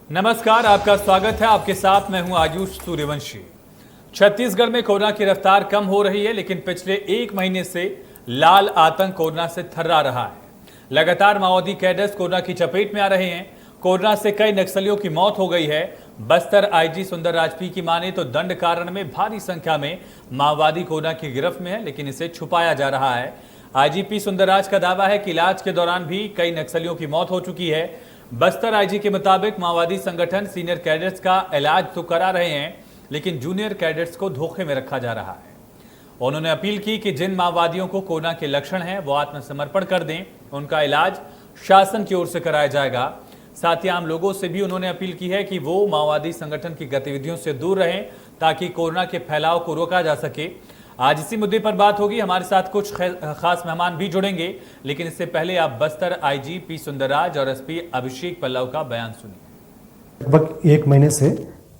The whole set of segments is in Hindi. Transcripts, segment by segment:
नमस्कार, आपका स्वागत है। आपके साथ मैं हूं आयुष सूर्यवंशी। छत्तीसगढ़ में कोरोना की रफ्तार कम हो रही है, लेकिन पिछले एक महीने से लाल आतंक कोरोना से थर्रा रहा है। लगातार माओवादी कैडर्स कोरोना की चपेट में आ रहे हैं। कोरोना से कई नक्सलियों की मौत हो गई है। बस्तर आईजी सुंदरराज पी की माने तो दंडकारण में भारी संख्या में माओवादी कोरोना की गिरफ्त में है, लेकिन इसे छुपाया जा रहा है। आईजीपी सुंदरराज का दावा है कि इलाज के दौरान भी कई नक्सलियों की मौत हो चुकी है। बस्तर आईजी के मुताबिक माओवादी संगठन सीनियर कैडेट्स का इलाज तो करा रहे हैं, लेकिन जूनियर कैडेट्स को धोखे में रखा जा रहा है। उन्होंने अपील की कि जिन माओवादियों को कोरोना के लक्षण हैं वो आत्मसमर्पण कर दें, उनका इलाज शासन की ओर से कराया जाएगा। साथ ही आम लोगों से भी उन्होंने अपील की है कि वो माओवादी संगठन की गतिविधियों से दूर रहें ताकि कोरोना के फैलाव को रोका जा सके। आज इसी मुद्दे पर बात होगी। हमारे साथ कुछ खास मेहमान भी जुड़ेंगे, लेकिन इससे पहले आप बस्तर आईजी पी सुंदरराज और एसपी अभिषेक पल्लव का बयान सुनिए। लगभग एक महीने से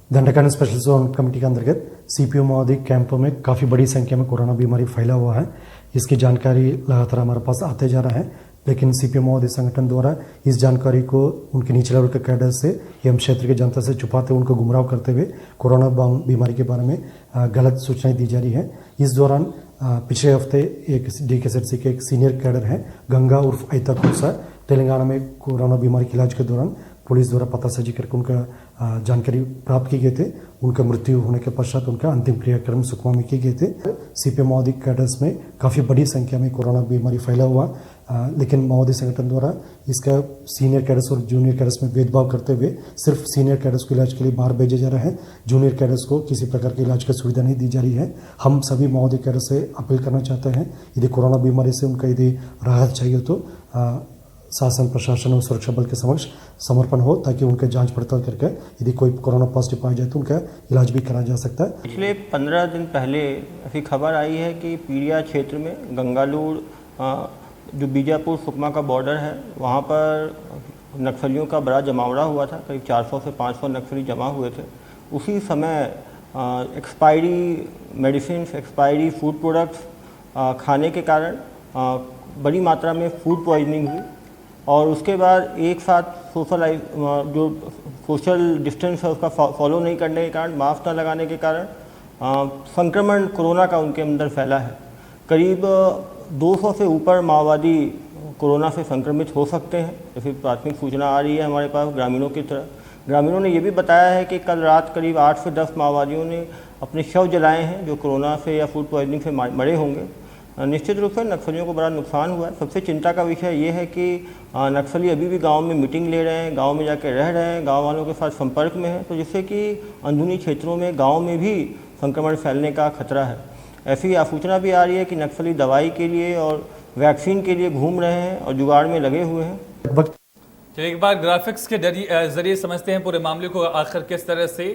दंडकारण स्पेशल जोन कमेटी के अंतर्गत सीपीओ माओवादी कैंपों में काफ़ी बड़ी संख्या में कोरोना बीमारी फैला हुआ है। इसकी जानकारी लगातार हमारे पास आते जा रहा है, लेकिन सीपीओ माओवादी संगठन द्वारा इस जानकारी को उनके निचले वर्ग के कैडर से एवं क्षेत्र की जनता से छुपाते हुए उनको गुमराह करते हुए कोरोना बीमारी के बारे में गलत सूचनाएं दी जा रही है। इस दौरान पिछले हफ्ते एक DKSRC के एक सीनियर कैडर हैं गंगा उर्फ ऐता खुर्सा, तेलंगाना में कोरोना बीमारी के इलाज के दौरान पुलिस द्वारा पतासाजी करके उनका जानकारी प्राप्त की गए थे। उनका मृत्यु होने के पश्चात उनका अंतिम क्रियाक्रम सुकमा में किए गए थे। सीपीएम माओवादी कैडर्स में काफ़ी बड़ी संख्या में कोरोना बीमारी फैला हुआ, लेकिन माओवादी संगठन द्वारा इसका सीनियर कैडर्स और जूनियर कैडर्स में भेदभाव करते हुए सिर्फ सीनियर कैडर्स को इलाज के लिए बाहर भेजा जा रहा है। जूनियर कैडर्स को किसी प्रकार के इलाज की सुविधा नहीं दी जा रही है। हम सभी माओवादी कैडर्स से अपील करना चाहते हैं, यदि कोरोना बीमारी से उनका यदि राहत चाहिए तो शासन प्रशासन और सुरक्षा बल के समक्ष समर्पण हो, ताकि उनके जांच पड़ताल करके यदि कोई कोरोना पॉजिटिव पाया जाए तो उनका इलाज भी कराया जा सकता है। पिछले 15 दिन पहले ऐसी खबर आई है कि पीड़िया क्षेत्र में गंगालूर जो बीजापुर सुकमा का बॉर्डर है, वहाँ पर नक्सलियों का बड़ा जमावड़ा हुआ था। करीब 400 से 500 नक्सली जमा हुए थे। उसी समय expiry medicine, expiry food products खाने के कारण बड़ी मात्रा में फूड पॉइजनिंग हुई, और उसके बाद एक साथ जो सोशल डिस्टेंस है उसका फॉलो नहीं करने के कारण, मास्क न लगाने के कारण संक्रमण कोरोना का उनके अंदर फैला है। करीब 200 से ऊपर माओवादी कोरोना से संक्रमित हो सकते हैं, जैसे प्राथमिक सूचना आ रही है हमारे पास ग्रामीणों की तरह। ग्रामीणों ने ये भी बताया है कि कल रात करीब 8 से 10 माओवादियों ने अपने शव जलाए हैं जो कोरोना से या फूड पॉइजनिंग से मरे होंगे। निश्चित रूप से नक्सलियों को बड़ा नुकसान हुआ है। सबसे चिंता का विषय ये है कि नक्सली अभी भी गांव में मीटिंग ले रहे हैं, गांव में जाकर रह रहे हैं, गांव वालों के साथ संपर्क में हैं, तो जिससे कि अंदरूनी क्षेत्रों में गांव में भी संक्रमण फैलने का खतरा है। ऐसी सूचना भी आ रही है कि नक्सली दवाई के लिए और वैक्सीन के लिए घूम रहे हैं और जुगाड़ में लगे हुए हैं। चलिए एक बार ग्राफिक्स के जरिए समझते हैं पूरे मामले को। आखिर किस तरह से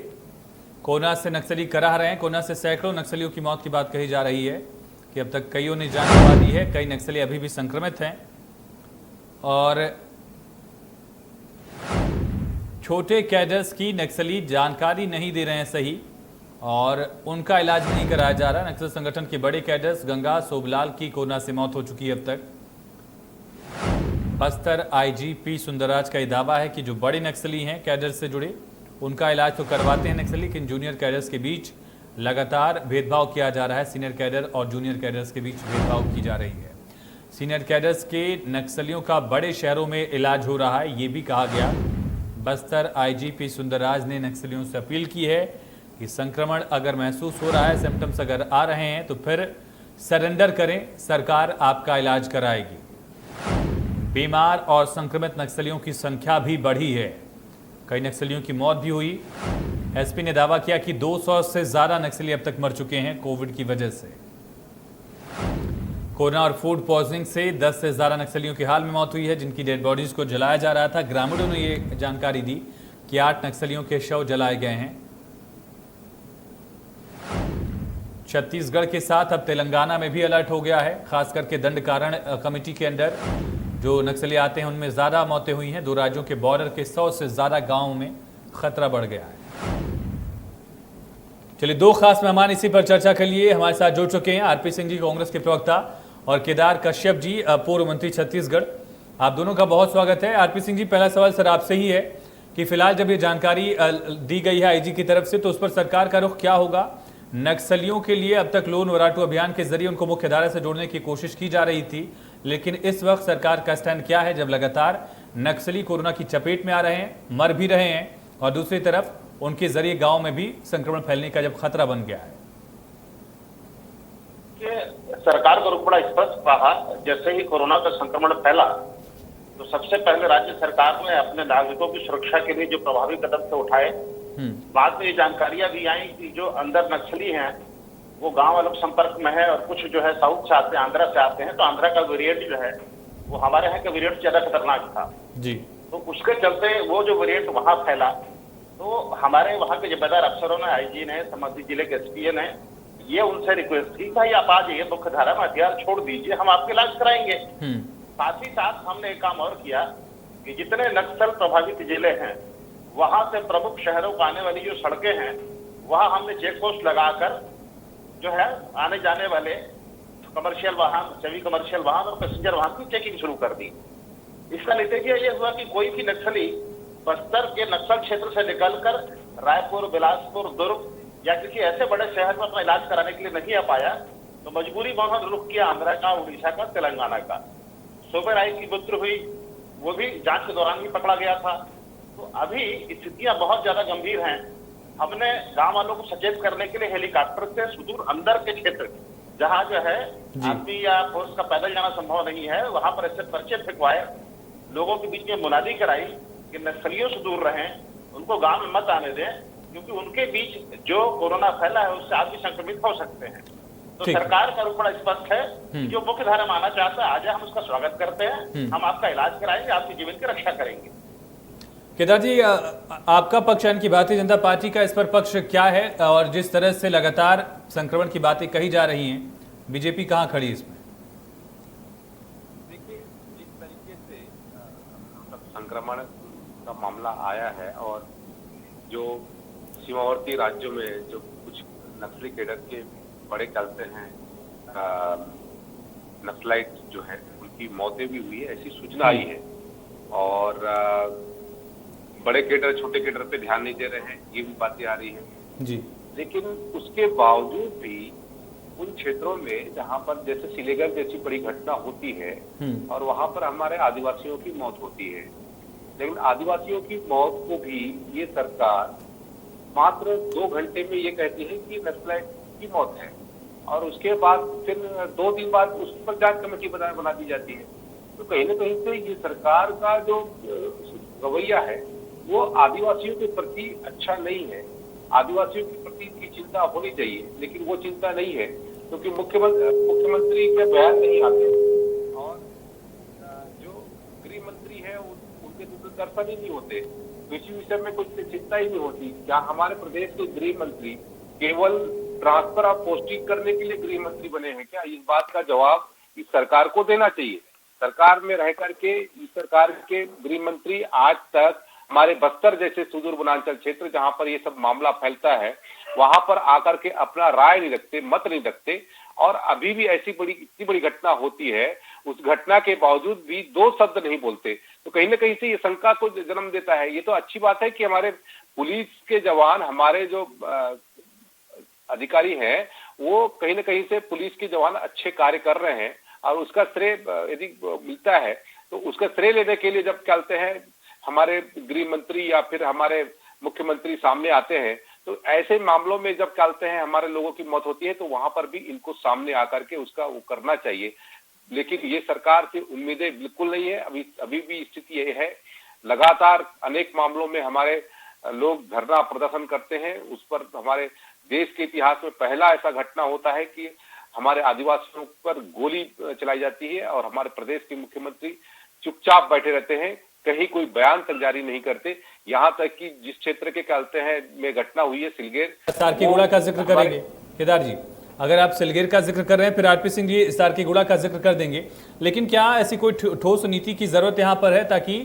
कोरोना से नक्सली कराह रहे हैं। कोरोना से सैकड़ों नक्सलियों की मौत की बात कही जा रही है कि अब तक कईयों ने जान गंवा दी है। कई नक्सली अभी भी संक्रमित हैं और छोटे कैडर्स की नक्सली जानकारी नहीं दे रहे हैं सही, और उनका इलाज नहीं कराया जा रहा। नक्सल संगठन के बड़े कैडर्स गंगा सोबलाल की कोरोना से मौत हो चुकी है अब तक। बस्तर आईजी पी सुंदरराज का यह दावा है कि जो बड़े नक्सली हैं कैडर से जुड़े, उनका इलाज तो करवाते हैं नक्सली, लेकिन जूनियर कैडर्स के बीच लगातार भेदभाव किया जा रहा है। सीनियर कैडर और जूनियर कैडर्स के बीच भेदभाव की जा रही है। सीनियर कैडर्स के नक्सलियों का बड़े शहरों में इलाज हो रहा है, ये भी कहा गया। बस्तर आईजी पी सुंदरराज ने नक्सलियों से अपील की है कि संक्रमण अगर महसूस हो रहा है, सिम्टम्स अगर आ रहे हैं तो फिर सरेंडर करें, सरकार आपका इलाज कराएगी। बीमार और संक्रमित नक्सलियों की संख्या भी बढ़ी है, कई नक्सलियों की मौत भी हुई। एसपी ने दावा किया कि 200 से ज्यादा नक्सली अब तक मर चुके हैं कोविड की वजह से। कोरोना और फूड पॉइजनिंग से 10 से ज्यादा नक्सलियों की हाल में मौत हुई है, जिनकी डेड बॉडीज को जलाया जा रहा था। ग्रामीणों ने ये जानकारी दी कि 8 नक्सलियों के शव जलाए गए हैं। छत्तीसगढ़ के साथ अब तेलंगाना में भी अलर्ट हो गया है, खास करके दंडकारण कमेटी के अंदर जो नक्सली आते हैं उनमें ज्यादा मौतें हुई हैं। 2 राज्यों के बॉर्डर के 100 से ज्यादा गांवों में खतरा बढ़ गया है। चलिए 2 खास मेहमान इसी पर चर्चा के लिए हमारे साथ जुड़ चुके हैं। आरपी सिंह जी कांग्रेस के प्रवक्ता और केदार कश्यप जी पूर्व मंत्री छत्तीसगढ़। आप दोनों का बहुत स्वागत है। आरपी सिंह जी, पहला सवाल सर आपसे ही है कि फिलहाल जब ये जानकारी दी गई है आईजी की तरफ से, तो उस पर सरकार का रुख क्या होगा? नक्सलियों के लिए अब तक लोन वराटू अभियान के जरिए उनको मुख्यधारा से जोड़ने की कोशिश की जा रही थी, लेकिन इस वक्त सरकार का स्टैंड क्या है जब लगातार नक्सली कोरोना की चपेट में आ रहे हैं, मर भी रहे हैं, और दूसरी तरफ उनके जरिए गांव में भी संक्रमण फैलने का जब खतरा बन गया है? सरकार का रुख बड़ा स्पष्ट रहा। जैसे ही कोरोना का संक्रमण फैला तो सबसे पहले राज्य सरकार ने अपने नागरिकों की सुरक्षा के लिए जो प्रभावी कदम से उठाए, बाद में ये जानकारियां भी आई कि जो अंदर नक्सली हैं वो गांव वालों के संपर्क में है, और कुछ जो है साउथ से आते हैं, आंध्रा से आते हैं, तो आंध्रा का वेरिएंट जो है वो हमारे यहाँ का वेरिएंट ज्यादा खतरनाक था जी। तो उसके चलते वो जो वेरिएंट वहां फैला, तो हमारे वहाँ के जिम्मेदार अफसरों ने, आईजी ने, संबंधित जिले के एसपीए ने, ये उनसे रिक्वेस्ट थी भाई आप आ जाइए, मुख्य धारा में हथियार छोड़ दीजिए, हम आपके इलाज कराएंगे। साथ ही साथ हमने एक काम और किया कि जितने नक्सल प्रभावित जिले हैं वहां से प्रमुख शहरों को आने वाली जो सड़कें हैं वहां हमने चेक पोस्ट लगाकर जो है आने जाने वाले कमर्शियल वाहन, सेमी कमर्शियल वाहन और पैसेंजर वाहन की चेकिंग शुरू कर दी। इसका नतीजा ये हुआ कि कोई भी नक्सली बस्तर के नक्सल क्षेत्र से निकलकर रायपुर, बिलासपुर, दुर्ग या किसी ऐसे बड़े शहर में अपना इलाज कराने के लिए नहीं आ पाया, तो मजबूरी में उन्होंने रुख किया आंध्रा का, उड़ीसा का, तेलंगाना का। सुबह राय की मृत्यु हुई, वो भी जांच के दौरान ही पकड़ा गया था। तो अभी स्थितियां बहुत ज्यादा गंभीर हैं। हमने गांव वालों को सचेत करने के लिए हेलीकॉप्टर से सुदूर अंदर के क्षेत्र जहां जो है आदमी या फोर्स का पैदल जाना संभव नहीं है, वहां पर ऐसे पर्चे फेंकवाए, लोगों के बीच में मुनादी कराई कि नक्सलियों से दूर रहें, उनको गांव में मत आने दें, क्योंकि उनके बीच जो कोरोना फैला है उससे आप भी संक्रमित हो सकते हैं। तो सरकार का रुख बड़ा स्पष्ट है कि जो मुख्य धारा में आना चाहता है आजा, हम उसका स्वागत करते हैं, हम आपका इलाज कराएंगे, आपके जीवन की रक्षा करेंगे। केदार जी, आपका पक्ष यानी कि भारतीय जनता पार्टी का इस पर पक्ष क्या है? और जिस तरह से लगातार संक्रमण की बातें कही जा रही हैं, बीजेपी कहां खड़ी इसमें? देखिए, जिस तरीके से संक्रमण का मामला आया है और जो सीमावर्ती राज्यों में जो कुछ नक्सली कैडर के बड़े चलते हैं, नक्सलाइट जो है उनकी मौतें भी हुई है, ऐसी सूचना आई है। और बड़े कैडर छोटे कैडर पे ध्यान नहीं दे रहे हैं, ये भी बातें आ रही हैं जी। लेकिन उसके बावजूद भी उन क्षेत्रों में जहां पर जैसे सिलेगर जैसी बड़ी घटना होती है और वहां पर हमारे आदिवासियों की मौत होती है, लेकिन आदिवासियों की मौत को भी ये सरकार मात्र 2 घंटे में ये कहती है कि नक्सलाइट की मौत है, और उसके बाद फिर 2 दिन बाद उस पर जांच कमेटी बना दी जाती है। तो कहीं ना कहीं से ये सरकार का जो रवैया है वो आदिवासियों के प्रति अच्छा नहीं है। आदिवासियों के प्रति की चिंता होनी चाहिए, लेकिन वो चिंता नहीं है, क्योंकि मुख्यमंत्री के बयान नहीं आते और जो गृह मंत्री है उनके तो दर्शन ही नहीं होते, इसी विषय में कुछ चिंता ही नहीं होती। क्या हमारे प्रदेश के गृह मंत्री केवल ट्रांसफर ऑफ पोस्टिंग करने के लिए गृह मंत्री बने हैं क्या? इस बात का जवाब इस सरकार को देना चाहिए। सरकार में रह करके इस सरकार के गृह मंत्री आज तक हमारे बस्तर जैसे सुदूर वनांचल क्षेत्र जहां पर ये सब मामला फैलता है वहां पर आकर के अपना राय नहीं रखते, मत नहीं रखते, और अभी भी ऐसी इतनी बड़ी घटना होती है, उस घटना के बावजूद भी 2 शब्द नहीं बोलते। तो कहीं ना कहीं से ये शंका को जन्म देता है। ये तो अच्छी बात है कि हमारे पुलिस के जवान, हमारे जो अधिकारी हैं, वो कहीं ना कहीं से पुलिस के जवान अच्छे कार्य कर रहे हैं, और उसका श्रेय यदि मिलता है तो उसका श्रेय लेने के लिए जब चलते हैं हमारे गृह मंत्री या फिर हमारे मुख्यमंत्री सामने आते हैं, तो ऐसे मामलों में जब चलते हैं हमारे लोगों की मौत होती है, तो वहां पर भी इनको सामने आकर के उसका वो करना चाहिए। लेकिन ये सरकार की उम्मीदें बिल्कुल नहीं है। अभी भी स्थिति ये है, लगातार अनेक मामलों में हमारे लोग धरना प्रदर्शन करते हैं। उस पर हमारे देश के इतिहास में पहला ऐसा घटना होता है कि हमारे आदिवासियों पर गोली चलाई जाती है और हमारे प्रदेश के मुख्यमंत्री चुपचाप बैठे रहते हैं, कहीं कोई बयान तक जारी नहीं करते। यहाँ तक कि जिस क्षेत्र के कहते हैं में घटना हुई है सिलगेर, सारकीगुड़ा का जिक्र करेंगे केदार जी, अगर आप सिलगेर का जिक्र कर रहे हैं, फिर आरपी सिंह जी सारकीगुड़ा का जिक्र कर देंगे, लेकिन क्या ऐसी कोई ठोस नीति की जरूरत यहाँ पर है ताकि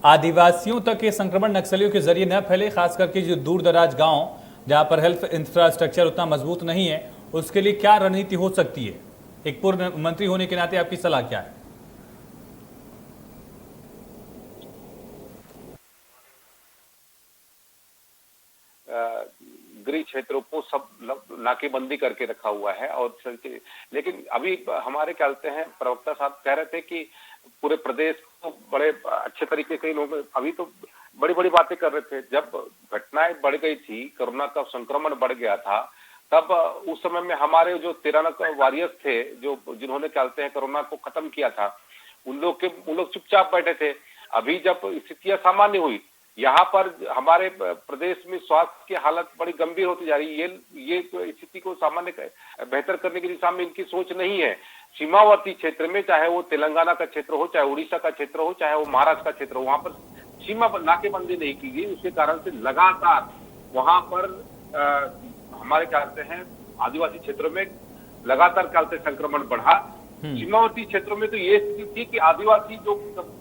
आदिवासियों तक ये संक्रमण नक्सलियों के जरिए न फैले, खास करके जो दूर दराज गाँव जहाँ पर हेल्थ इंफ्रास्ट्रक्चर उतना मजबूत नहीं है, उसके लिए क्या रणनीति हो सकती है? एक पूर्व मंत्री होने के नाते आपकी सलाह क्या है? गृह क्षेत्रों को सब नाकेबंदी करके रखा हुआ है। और लेकिन अभी हमारे क्या कहते हैं प्रवक्ता साहब कह रहे थे कि पूरे प्रदेश को बड़े अच्छे तरीके से लोग अभी तो बड़ी बड़ी बातें कर रहे थे। जब घटनाएं बढ़ गई थी, कोरोना का संक्रमण बढ़ गया था, तब उस समय में हमारे जो 13 वॉरियर्स थे जो जिन्होंने क्या कहते हैं कोरोना को खत्म किया था, उन लोग चुपचाप बैठे थे। अभी जब स्थितियां सामान्य हुई, यहाँ पर हमारे प्रदेश में स्वास्थ्य की हालत बड़ी गंभीर होती जा रही है। ये स्थिति को सामान्य बेहतर करने की दिशा में इनकी सोच नहीं है। सीमावर्ती क्षेत्र में, चाहे वो तेलंगाना का क्षेत्र हो, चाहे उड़ीसा का क्षेत्र हो, चाहे वो महाराष्ट्र का क्षेत्र हो, वहां पर सीमा पर नाकेबंदी नहीं की गई। उसके कारण से लगातार वहां पर हमारे क्या कहते हैं आदिवासी क्षेत्रों में लगातार क्या कहते हैं संक्रमण बढ़ा। सीमावर्ती क्षेत्रों में तो ये स्थिति थी कि आदिवासी जो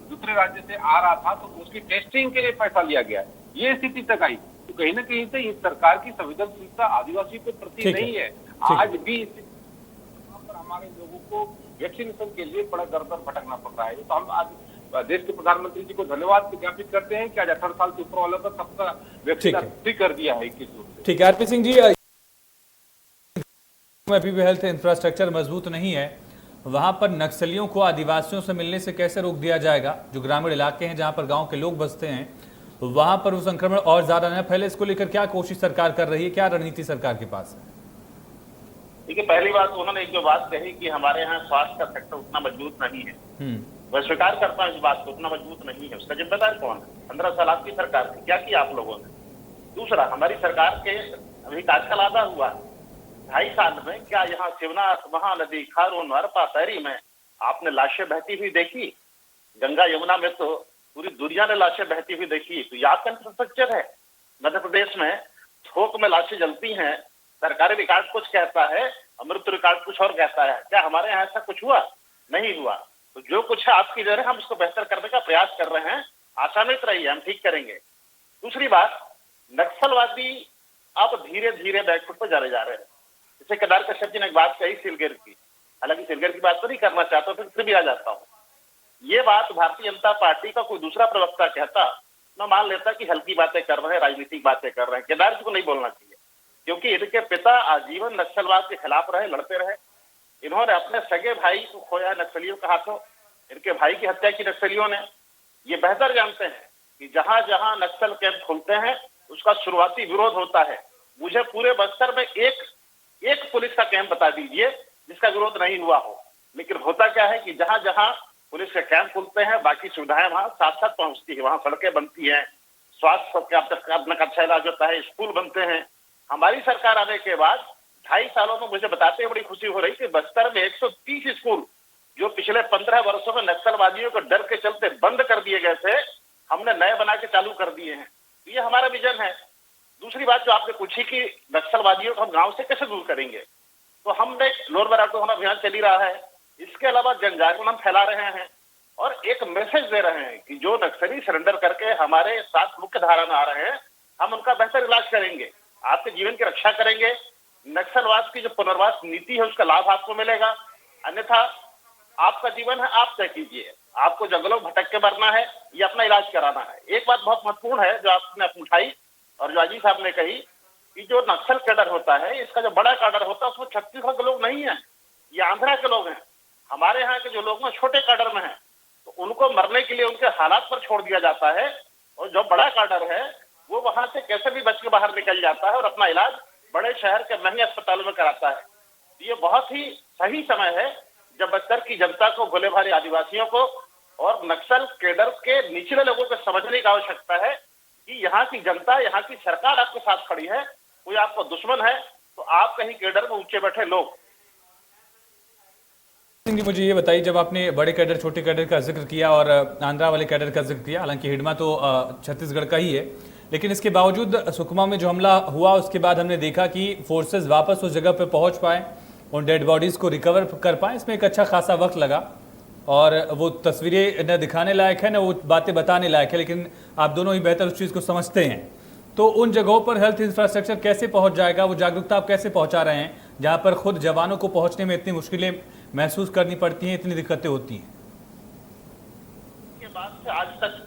दूसरे राज्य से आ रहा था तो उसकी टेस्टिंग के लिए पैसा लिया गया। ये स्थिति तक आई तो कहीं ना कहीं से इस सरकार की संवेदनशीलता आदिवासी के प्रति नहीं है। आज भी पर हमारे लोगों को वैक्सीनेशन के लिए बड़ा दर दर भटकना पड़ रहा है। तो हम आज देश के प्रधानमंत्री जी को धन्यवाद ज्ञापित करते हैं कि आज 18 साल से ऊपर वालों का सबका वैक्सीन फ्री कर दिया है 21 रूप से। ठीक है आरपी सिंह जी, अभी भी हेल्थ इंफ्रास्ट्रक्चर मजबूत नहीं है, वहां पर नक्सलियों को आदिवासियों से मिलने से कैसे रोक दिया जाएगा? जो ग्रामीण इलाके हैं जहां पर गांव के लोग बसते हैं, तो वहां पर वो संक्रमण और ज्यादा न फैले, इसको लेकर क्या कोशिश सरकार कर रही है, क्या रणनीति सरकार के पास है? देखिए, पहली बात उन्होंने एक जो बात कही कि हमारे यहाँ स्वास्थ्य का सेक्टर उतना मजबूत नहीं है, मैं स्वीकार करता हूँ इस बात को, उतना मजबूत नहीं है। उसका जिम्मेदार कौन है? 15 साल आपकी सरकार थी, क्या किया आप लोगों ने? दूसरा, हमारी सरकार के अभी कार्यकाल आधा हुआ, 2.5 साल में क्या यहाँ शिवनाथ महानदी, खारून, हरपा, पैरी में आपने लाशें बहती हुई देखी? गंगा यमुना में तो पूरी दुनिया ने लाशें बहती हुई देखी। तो याद का इंफ्रास्ट्रक्चर है। मध्य प्रदेश में थोक में लाशें जलती हैं, सरकारी रिकॉर्ड कुछ कहता है, अमृत रिकॉर्ड कुछ और कहता है। क्या हमारे यहाँ ऐसा कुछ हुआ? नहीं हुआ। तो जो कुछ है आपकी नजर है, हम उसको बेहतर करने का प्रयास कर रहे हैं। आशान्वित रहिए, हम ठीक करेंगे। दूसरी बात, नक्सलवादी अब धीरे धीरे बैकफुट पर जा रहे हैं। जैसे केदार कश्यप जी ने एक बात कही सिलगर की, हालांकि सिलगर की बात तो नहीं करना चाहता, फिर भी आ जाता हूँ। ये बात भारतीय जनता पार्टी का कोई दूसरा प्रवक्ता कहता, मैं मान लेता कि हल्की बातें कर रहे हैं, राजनीतिक बातें कर रहे हैं। केदार जी को नहीं बोलना चाहिए, क्योंकि इनके पिता आजीवन नक्सलवाद के खिलाफ रहे, लड़ते रहे। इन्होंने अपने सगे भाई को खोया नक्सलियों के हाथों, इनके भाई की हत्या की नक्सलियों ने। ये बेहतर जानते हैं कि जहां जहां नक्सल कैंप खुलते हैं उसका शुरुआती विरोध होता है। मुझे पूरे बस्तर में एक पुलिस का कैंप बता दीजिए जिसका विरोध नहीं हुआ हो। लेकिन होता क्या है कि जहां जहां पुलिस के कैंप खुलते हैं, बाकी सुविधाएं वहां साथ साथ पहुंचती है, वहां सड़कें बनती हैं, स्वास्थ्य का अच्छा इलाज होता है, स्कूल बनते हैं। हमारी सरकार आने के बाद 2.5 सालों में मुझे बताते हुए बड़ी खुशी हो रही कि बस्तर में 130 स्कूल जो पिछले 15 वर्षों में नक्सलवादियों को डर के चलते बंद कर दिए गए थे, हमने नए बना के चालू कर दिए हैं। ये हमारा विजन है। दूसरी बात जो आपने पूछी कि नक्सलवादियों को हम गांव से कैसे दूर करेंगे, तो हमने लोअर बराटोहना अभियान चली रहा है। इसके अलावा जन जागरण हम फैला रहे हैं और एक मैसेज दे रहे हैं कि जो नक्सली सरेंडर करके हमारे साथ मुख्य धारा में आ रहे हैं, हम उनका बेहतर इलाज करेंगे, आपके जीवन की रक्षा करेंगे। नक्सलवाद की जो पुनर्वास नीति है उसका लाभ आपको मिलेगा, अन्यथा आपका जीवन है, आप तय कीजिए। आपको जंगलों में भटक के मरना है या अपना इलाज कराना है। एक बात बहुत महत्वपूर्ण है जो आपने उठाई और जो अजीत साहब ने कही कि जो नक्सल कैडर होता है, इसका जो बड़ा कैडर होता है उसमें छत्तीसगढ़ के लोग नहीं है, ये आंध्रा के लोग हैं। हमारे यहाँ के जो लोग हैं छोटे कैडर में हैं, तो उनको मरने के लिए उनके हालात पर छोड़ दिया जाता है, और जो बड़ा कैडर है वो वहां से कैसे भी बच के बाहर निकल जाता है और अपना इलाज बड़े शहर के महंगे अस्पतालों में कराता है। ये बहुत ही सही समय है जब बस्तर की जनता को, भोले भाले आदिवासियों को और नक्सल कैडर के निचले लोगों को समझने की आवश्यकता है कि यहाँ की जनता, यहाँ की सरकार आपके साथ खड़ी है। कोई आपको दुश्मन है तो आप कहीं कैडर में ऊंचे बैठे लोग। सिंह जी, मुझे ये बताइए, जब आपने बड़े कैडर छोटे कैडर का जिक्र किया और आंध्रा वाले कैडर का जिक्र किया, हालांकि हिडमा तो छत्तीसगढ़ का ही है, लेकिन इसके बावजूद सुकमा में जो हमला हुआ उसके बाद हमने देखा कि फोर्सेस वापस उस जगह पर पहुंच पाए, उन डेड बॉडीज को रिकवर कर पाए। इसमें एक अच्छा खासा वक्त लगा और वो तस्वीरें न दिखाने लायक है न वो बातें बताने लायक है, लेकिन आप दोनों ही बेहतर उस चीज़ को समझते हैं। तो उन जगहों पर हेल्थ इंफ्रास्ट्रक्चर कैसे पहुंच जाएगा, वो जागरूकता आप कैसे पहुंचा रहे हैं जहां पर खुद जवानों को पहुंचने में इतनी मुश्किलें महसूस करनी पड़ती हैं, इतनी दिक्कतें होती हैं? के बाद से आज तक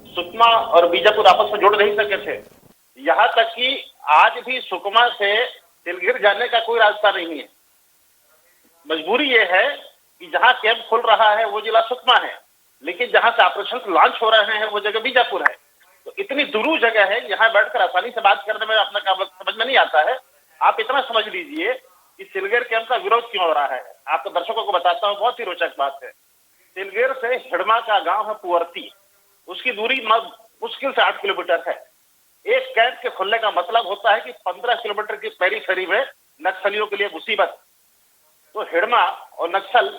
सुकमा और बीजापुर आपस में जुड़ नहीं सके थे। यहाँ तक कि आज भी सुकमा से सिलगिर जाने का कोई रास्ता नहीं है। मजबूरी ये है कि जहाँ कैंप खुल रहा है वो जिला सुकमा है, लेकिन जहाँ से ऑपरेशन लॉन्च हो रहे हैं वो जगह बीजापुर है। तो इतनी दूर जगह है, यहाँ बैठकर आसानी से बात करने में अपना काम समझ में नहीं आता है। आप इतना समझ लीजिए कि सिलगेर कैंप का विरोध क्यों हो रहा है। आपको दर्शकों को बताता हूँ, बहुत ही रोचक बात है। सिलगेर से हिड़मा का गांव है पुअर्ती, उसकी दूरी मुश्किल से 8 किलोमीटर है। एक कैंप के खुलने का मतलब होता है कि 15 किलोमीटर की पेरीफेरी में नक्सलियों के लिए मुसीबत। तो हिड़मा और नक्सल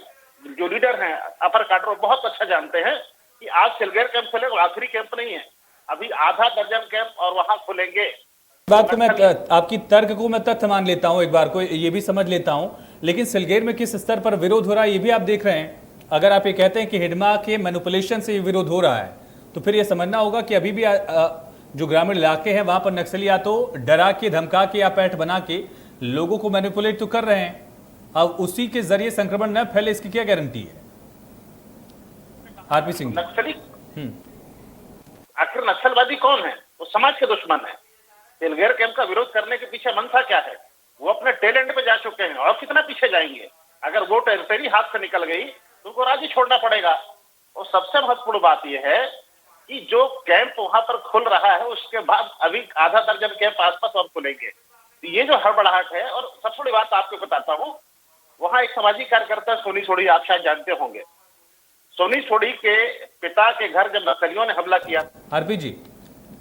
जो लीडर हैं अपर काडर बहुत अच्छा जानते हैं कि आज सिलगेर कैंप खुलेगा, आखिरी कैंप नहीं है, अभी आधा दर्जन कैंप और वहां खुलेंगे। बात को मैं आपकी तर्क को मैं तथ्य मान लेता हूं, एक बार को ये भी समझ लेता हूं, लेकिन सिलगेर में किस स्तर पर विरोध हो रहा है ये भी आप देख रहे हैं। अगर आप ये कहते हैं कि हिडमा के मैनिपुलेशन से ये विरोध हो रहा है, तो फिर ये समझना होगा कि अभी भी जो ग्रामीण इलाके हैं वहां पर नक्सली या तो डरा के धमका के या पैठ बना के लोगों को मैनिपुलेट तो कर रहे हैं, अब उसी के जरिए संक्रमण न फैले, इसकी क्या गारंटी है? आरपी सिंह नक्सली आखिर नक्सलवादी कौन है? वो समाज के दुश्मन है। सिलगेर कैंप का विरोध करने के पीछे मंशा क्या है? वो अपने टेलेंट पे जा चुके हैं और कितना पीछे जाएंगे। अगर वो टेरिटरी हाथ से निकल गई तो उनको राज्य छोड़ना पड़ेगा। और सबसे महत्वपूर्ण बात यह है कि जो कैंप वहां पर खुल रहा है उसके बाद अभी आधा दर्जन कैंप आसपास और खुलेंगे। तो ये जो हड़बड़ाहट है, और सबसे बड़ी बात आपको बताता हूँ, वहां एक सामाजिक कार्यकर्ता सोनी सोढ़ी, आप शायद जानते होंगे। सोनी सोढ़ी के पिता के घर जब नक्सलियों ने हमला किया। आरपी जी,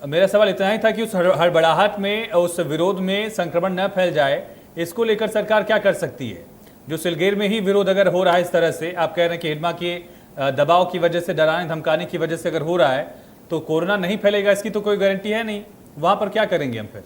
मेरा सवाल इतना ही था कि उस हड़बड़ाहट में, उस विरोध में संक्रमण न फैल जाए, इसको लेकर सरकार क्या कर सकती है? जो सिलगेर में ही विरोध अगर हो रहा है इस तरह से, आप कह रहे हैं कि हिडमा के दबाव की वजह से, डराने धमकाने की वजह से अगर हो रहा है, तो कोरोना नहीं फैलेगा इसकी तो कोई गारंटी है नहीं। वहां पर क्या करेंगे हम फिर?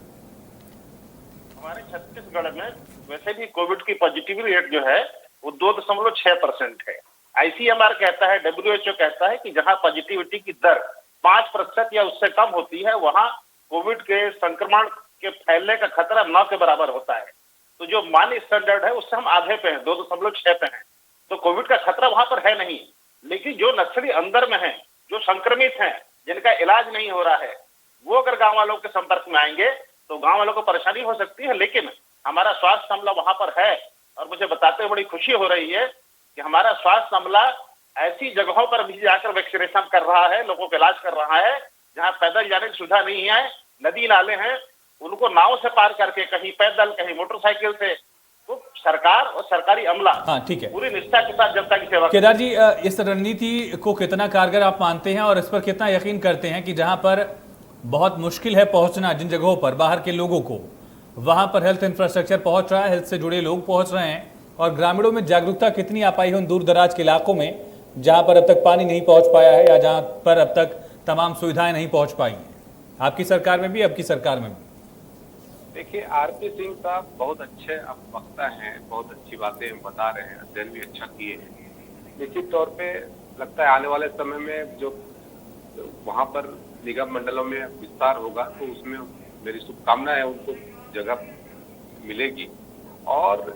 हमारे छत्तीसगढ़ में वैसे भी कोविड की पॉजिटिविटी रेट जो है वो 2.6% है। ICMR कहता है, WHO कहता है कि जहां पॉजिटिविटी की दर 5% या उससे कम होती है, वहां कोविड के संक्रमण के फैलने का खतरा 9 के बराबर होता है। तो जो मान्य स्टैंडर्ड है उससे हम आधे पे हैं, 2.6 पे हैं। तो कोविड का खतरा वहां पर है नहीं। लेकिन जो नक्सली अंदर में है, जो संक्रमित हैं, जिनका इलाज नहीं हो रहा है, वो अगर गांव वालों के संपर्क में आएंगे तो गांव वालों को परेशानी हो सकती है। लेकिन हमारा स्वास्थ्य अमला वहां पर है, और मुझे बताते हुए बड़ी खुशी हो रही है कि हमारा स्वास्थ्य अमला ऐसी जगहों पर भी जाकर वैक्सीनेशन कर रहा है, लोगों का इलाज कर रहा है जहां पैदल जाने की सुविधा नहीं है। नदी नाले हैं, उनको नाव से पार करके, कहीं पैदल कहीं मोटरसाइकिल से। तो सरकार और सरकारी अमला ठीक है, पूरी निष्ठा के साथ जनता की सेवा। केदार जी, इस रणनीति को कितना कारगर आप मानते हैं और इस पर कितना यकीन करते हैं कि जहां पर बहुत मुश्किल है पहुंचना, जिन जगहों पर बाहर के लोगों को, वहां पर हेल्थ इंफ्रास्ट्रक्चर पहुंच रहा है, हेल्थ से जुड़े लोग पहुंच रहे हैं, और ग्रामीणों में जागरूकता कितनी आ पाई है उन दूर दराज के इलाकों में जहां पर अब तक पानी नहीं पहुंच पाया है या जहां पर अब तक तमाम सुविधाएं नहीं पहुंच पाई हैं? आपकी सरकार में भी, अब की सरकार में भी? देखिए, आरपी सिंह साहब बहुत अच्छे अब वक्ता हैं, बहुत अच्छी बातें बता रहे हैं, अध्ययन भी अच्छा किए हैं। निश्चित तौर पे लगता है आने वाले समय में जो वहां पर निगम मंडलों में विस्तार होगा तो उसमें मेरी शुभकामना है, उनको जगह मिलेगी। और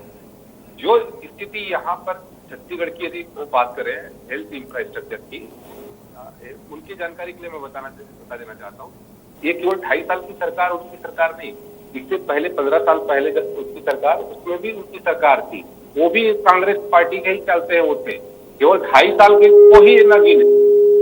जो स्थिति यहाँ पर छत्तीसगढ़ की यदि वो बात करें हेल्थ इंफ्रास्ट्रक्चर की, उनकी जानकारी के लिए मैं बता देना चाहता हूँ, ये केवल 2.5 साल की सरकार उनकी सरकार नहीं, इससे पहले 15 साल पहले जब उसकी सरकार, उसमें भी उनकी सरकार थी, वो भी कांग्रेस पार्टी के ही चलते हैं, वो थे। केवल 2.5 साल के को ही न गिने,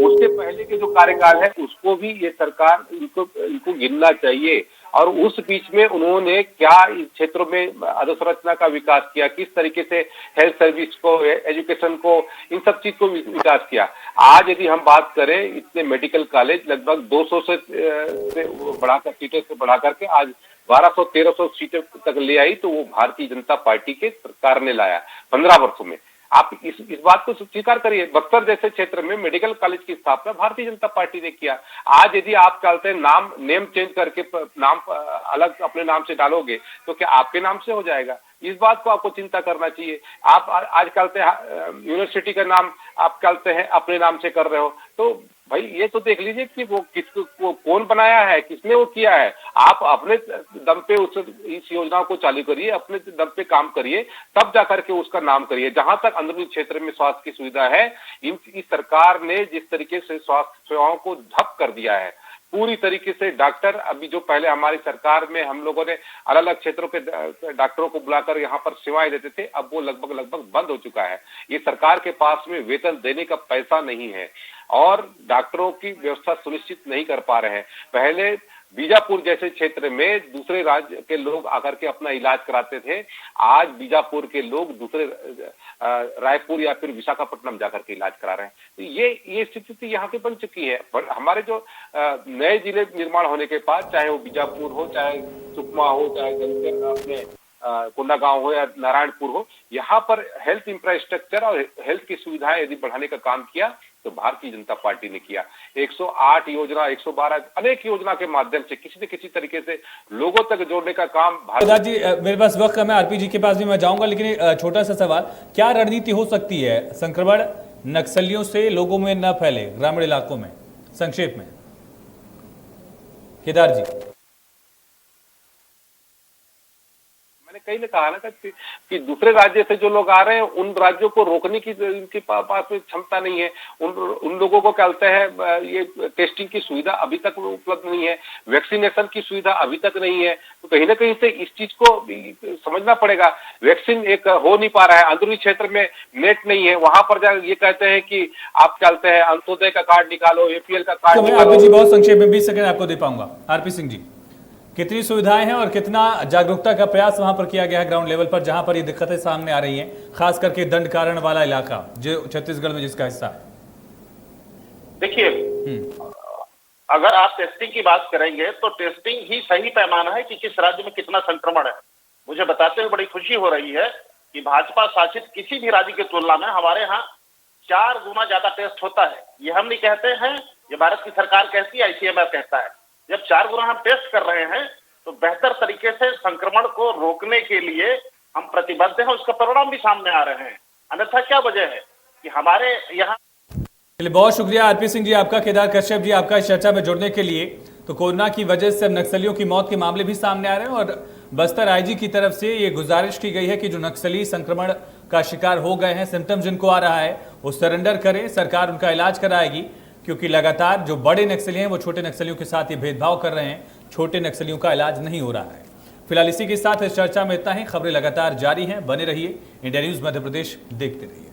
उससे पहले के जो कार्यकाल है उसको भी ये सरकार इनको गिनना चाहिए। और उस बीच में उन्होंने क्या इस क्षेत्रों में अधोसंरचना का विकास किया, किस तरीके से हेल्थ सर्विस को, एजुकेशन को, इन सब चीज को विकास किया। आज यदि हम बात करें, इतने मेडिकल कॉलेज लगभग 200 से बढ़ाकर, सीटों से बढ़ा करके आज 1200-1300 सीटें तक ले आई, तो वो भारतीय जनता पार्टी के सरकार ने लाया 15 वर्षों में। आप इस बात को स्वीकार करिए, बक्सर जैसे क्षेत्र में मेडिकल कॉलेज की स्थापना भारतीय जनता पार्टी ने किया। आज यदि आप चलते नेम चेंज करके नाम अलग अपने नाम से डालोगे तो क्या आपके नाम से हो जाएगा? इस बात को आपको चिंता करना चाहिए। आप आज चलते यूनिवर्सिटी का नाम आप चलते हैं अपने नाम से कर रहे हो, तो भाई ये तो देख लीजिए कि वो किसको कौन बनाया है, किसने वो किया है। आप अपने दम पे इस योजना को चालू करिए, अपने दम पे काम करिए, तब जाकर के उसका नाम करिए। जहां तक अंदरूनी क्षेत्र में स्वास्थ्य की सुविधा है, इस सरकार ने जिस तरीके से स्वास्थ्य सेवाओं को ठप कर दिया है, पूरी तरीके से डॉक्टर, अभी जो पहले हमारी सरकार में हम लोगों ने अलग अलग क्षेत्रों के डॉक्टरों को बुलाकर यहाँ पर सेवाएं देते थे, अब वो लगभग बंद हो चुका है। ये सरकार के पास में वेतन देने का पैसा नहीं है और डॉक्टरों की व्यवस्था सुनिश्चित नहीं कर पा रहे हैं। पहले बीजापुर जैसे क्षेत्र में दूसरे राज्य के लोग आकर के अपना इलाज कराते थे, आज बीजापुर के लोग दूसरे रायपुर या फिर विशाखापट्टनम जाकर के इलाज करा रहे हैं। तो ये स्थिति यहाँ की बन चुकी है। पर हमारे जो नए जिले निर्माण होने के बाद, चाहे वो बीजापुर हो, चाहे सुकमा हो, चाहे अपने कोंडागांव हो या नारायणपुर हो, यहाँ पर हेल्थ इंफ्रास्ट्रक्चर और हेल्थ की सुविधाएं यदि बढ़ाने का काम किया तो भारतीय जनता पार्टी ने किया। 108 योजना, 112 अनेक योजना के माध्यम से किसी न किसी तरीके से लोगों तक जोड़ने का काम भारत जी, मेरे पास वक्त कम है, आरपी जी के पास भी मैं जाऊंगा, लेकिन एक छोटा सा सवाल, क्या रणनीति हो सकती है संक्रमण नक्सलियों से लोगों में न फैले ग्रामीण इलाकों में, संक्षेप में? केदार जी, कहीं ने कहा ना कि दूसरे राज्य से जो लोग आ रहे हैं उन राज्यों को रोकने की उनके पास में क्षमता नहीं है। उन लोगों को कहते हैं ये टेस्टिंग की सुविधा अभी तक उपलब्ध नहीं है, वैक्सीनेशन की सुविधा अभी तक नहीं है। तो कहीं ना कहीं से इस चीज को समझना पड़ेगा। वैक्सीन एक हो नहीं पा रहा है, अंदरूनी क्षेत्र में नेट नहीं है, वहां पर ये कहते हैं कि आप चलते हैं अंत्योदय का कार्ड निकालो, एपीएल का कार्ड निकालो। आरपी जी, बहुत संक्षेप में 20 सेकंड आपको दे पाऊंगा। आरपी सिंह जी, कितनी सुविधाएं हैं और कितना जागरूकता का प्रयास वहां पर किया गया है ग्राउंड लेवल पर, जहां पर ये दिक्कतें सामने आ रही हैं, खास करके दंड कारण वाला इलाका जो छत्तीसगढ़ में जिसका हिस्सा है? देखिए, अगर आप टेस्टिंग की बात करेंगे तो टेस्टिंग ही सही पैमाना है कि किस राज्य में कितना संक्रमण है। मुझे बताते हुए बड़ी खुशी हो रही है कि भाजपा शासित किसी भी राज्य की तुलना में हमारे यहाँ 4 गुना ज्यादा टेस्ट होता है। ये हम नहीं कहते हैं, ये भारत की सरकार कहती है, आईसीएमआर कहता है। जब 4 गुना हम टेस्ट कर रहे हैं तो बेहतर तरीके से संक्रमण को रोकने के लिए हम प्रतिबद्ध हैं, उसका परिणाम भी सामने आ रहे हैं। अन्यथा क्या वजह है कि हमारे यहाँ। बहुत शुक्रिया आरपी सिंह जी आपका, केदार कश्यप जी आपका इस चर्चा में जुड़ने के लिए। तो कोरोना की वजह से अब नक्सलियों की मौत के मामले भी सामने आ रहे हैं और बस्तर आईजी की तरफ से ये गुजारिश की गई है कि जो नक्सली संक्रमण का शिकार हो गए हैं, सिम्टम्स जिनको आ रहा है, वो सरेंडर करें, सरकार उनका इलाज कराएगी। क्योंकि लगातार जो बड़े नक्सली हैं वो छोटे नक्सलियों के साथ ये भेदभाव कर रहे हैं, छोटे नक्सलियों का इलाज नहीं हो रहा है। फिलहाल इसी के साथ इस चर्चा में इतना ही। खबरें लगातार जारी हैं, बने रहिए। इंडिया न्यूज मध्य प्रदेश देखते रहिए।